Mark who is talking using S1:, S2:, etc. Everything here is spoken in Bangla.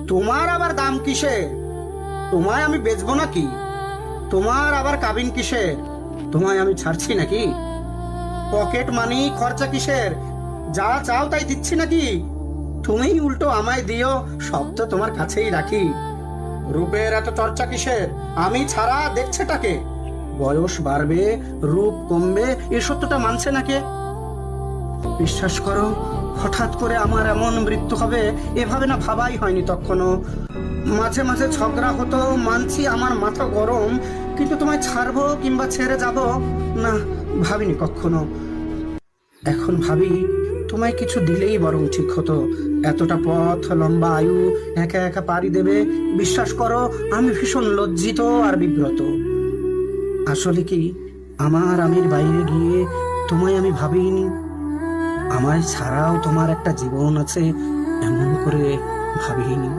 S1: তোমার আবার দাম কিসে? তোমায় আমি বেচবো নাকি? তোমার আবার কাবিন কিসের? তোমায় আমি ছাড়ছি নাকি? পকেট মানি খরচা কিসের? যা চাও তাই দিচ্ছি নাকি? তুমি উল্টো আমায় দিও, সব তো তোমার কাছেই রাখি। রূপের এত চর্চা কিসের? আমি ছাড়া দেখছেটাকে? বয়স বাড়বে, রূপ কমবে, এ সত্যটা মানছে নাকি? বিশ্বাস করো, হঠাৎ করে আমার এমন মৃত্যু হবে এভাবে না ভাবাই হয়নি তখনও। মাঝে মাঝে ঝগড়া হতো, মানছি আমার মাথা গরম, কিন্তু তোমায় ছাড়বো কিংবা ছেড়ে যাব না, ভাবিনি কখনো। এখন ভাবি, তোমায় কিছু দিলেই বরং ঠিক হতো। এতটা পথ, লম্বা আয়ু একা একা পাড়ি দেবে, বিশ্বাস করো আমি ভীষণ লজ্জিত আর বিব্রত। আসলে কি, আমার আমির বাইরে গিয়ে তোমায় আমি ভাবিনি। আমায় ছাড়াও তোমার একটা জীবন আছে এমন করে ভাবিনি।